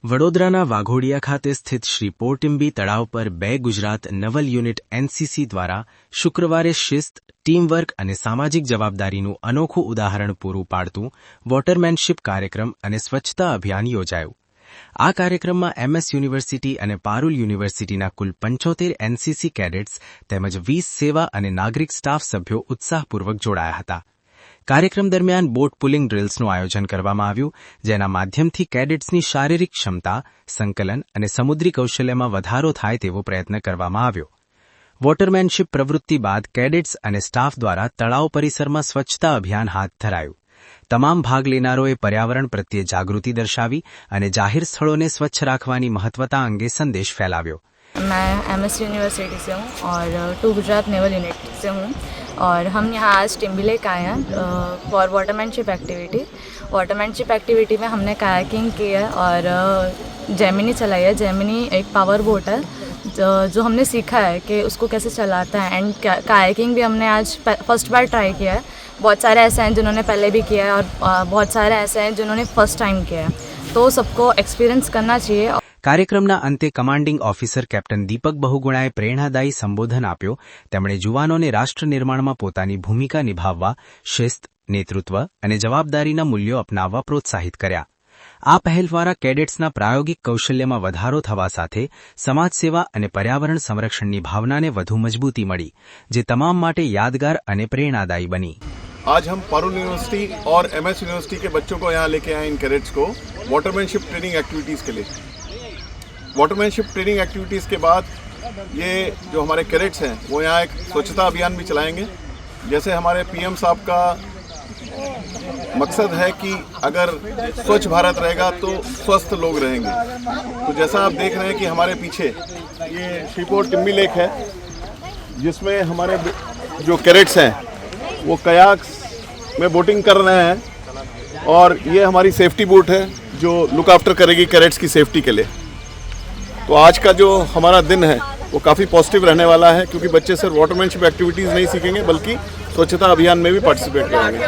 વડોદરાના વાઘોડિયા ખાતે સ્થિત શ્રી પોર્ટિમ્બી તળાવ પર 2 ગુજરાત નવલ યુનિટ એનસીસી દ્વારા શુક્રવારે શિસ્ત, ટીમવર્ક અને સામાજિક જવાબદારીનું અનોખું ઉદાહરણ પૂરું પાડતું વોટરમેનશીપ કાર્યક્રમ અને સ્વચ્છતા અભિયાન યોજાયું. આ કાર્યક્રમમાં એમએસ યુનિવર્સિટી અને પારુલ યુનિવર્સિટીના કુલ 75 એનસીસી કેડેટ્સ તેમજ 20 સેવા અને નાગરિક સ્ટાફ સભ્યો ઉત્સાહપૂર્વક જોડાયા હતા. કાર્યક્રમ દરમિયાન બોટ પુલિંગ ડ્રિલ્સનું આયોજન કરવામાં આવ્યું, જેના માધ્યમથી કેડેટ્સની શારીરિક ક્ષમતા, સંકલન અને સમુદ્રી કૌશલ્યમાં વધારો થાય તેવો પ્રયત્ન કરવામાં આવ્યો. વોટરમેનશીપ પ્રવૃત્તિ બાદ કેડેટ્સ અને સ્ટાફ દ્વારા તળાવ પરિસરમાં સ્વચ્છતા અભિયાન હાથ ધરાયું. તમામ ભાગ લેનારોએ પર્યાવરણ પ્રત્યે જાગૃતિ દર્શાવી અને જાહેર સ્થળોને સ્વચ્છ રાખવાની મહત્વતા અંગે संदेश फैलाव्यो. मैं एमएस यूनिवर्सिटी से हूँ और 2 गुजरात नेवल यूनिट से हूँ और हम यहाँ आज टिम्बी लेक आए हैं फॉर वाटरमैनशिप एक्टिविटी. वाटरमैनशिप एक्टिविटी में हमने कायाकिंग की है और जेमिनी चलाई है. जेमिनी एक पावर बोट है जो हमने सीखा है कि उसको कैसे चलाता है. एंड कायाकिंग भी हमने आज फर्स्ट बार ट्राई किया है. बहुत सारे ऐसे हैं जिन्होंने पहले भी किया है और बहुत सारे ऐसे हैं जिन्होंने फर्स्ट टाइम किया है. तो सबको एक्सपीरियंस करना चाहिए. કાર્યક્રમના અંતે કમાન્ડિંગ ઓફિસર કેપ્ટન દીપક બહુગુણાએ પ્રેરણાદાયી સંબોધન આપ્યો. તેમણે યુવાનોને રાષ્ટ્ર નિર્માણમાં પોતાની ભૂમિકા નિભાવવા, શિસ્ત, નેતૃત્વ અને જવાબદારીના મૂલ્યો અપનાવવા પ્રોત્સાહિત કર્યા. આ પહેલ દ્વારા કેડેટ્સના પ્રાયોગિક કૌશલ્યમાં વધારો થવા સાથે સમાજ સેવા અને પર્યાવરણ સંરક્ષણની ભાવનાને વધુ મજબૂતી મળી, જે તમામ માટે યાદગાર અને પ્રેરણાદાયી બની. आज हम पारुल यूनिवर्सिटी और एमएस यूनिवर्सिटी के बच्चों को यहाँ लेके आए इन कैडेट्स को वाटरमैनशिप ट्रेनिंग एक्टिविटीज़ के लिए. वाटरमैनशिप ट्रेनिंग एक्टिविटीज़ के बाद ये जो हमारे कैडेट्स हैं वो यहाँ एक स्वच्छता अभियान भी चलाएंगे. जैसे हमारे पीएम साहब का मकसद है कि अगर स्वच्छ भारत रहेगा तो स्वस्थ लोग रहेंगे. तो जैसा आप देख रहे हैं कि हमारे पीछे ये श्रीपोर्ट टिम्बी लेक है, जिसमें हमारे जो कैडेट्स हैं वो कयाक्स में बोटिंग कर रहे हैं और ये हमारी सेफ्टी बोट है जो लुक आफ्टर करेगी कैडेट्स की सेफ्टी के लिए. तो आज का जो हमारा दिन है वो काफ़ी पॉजिटिव रहने वाला है, क्योंकि बच्चे सिर्फ वाटरमैनशिप एक्टिविटीज़ नहीं सीखेंगे बल्कि स्वच्छता अभियान में भी पार्टिसिपेट करेंगे.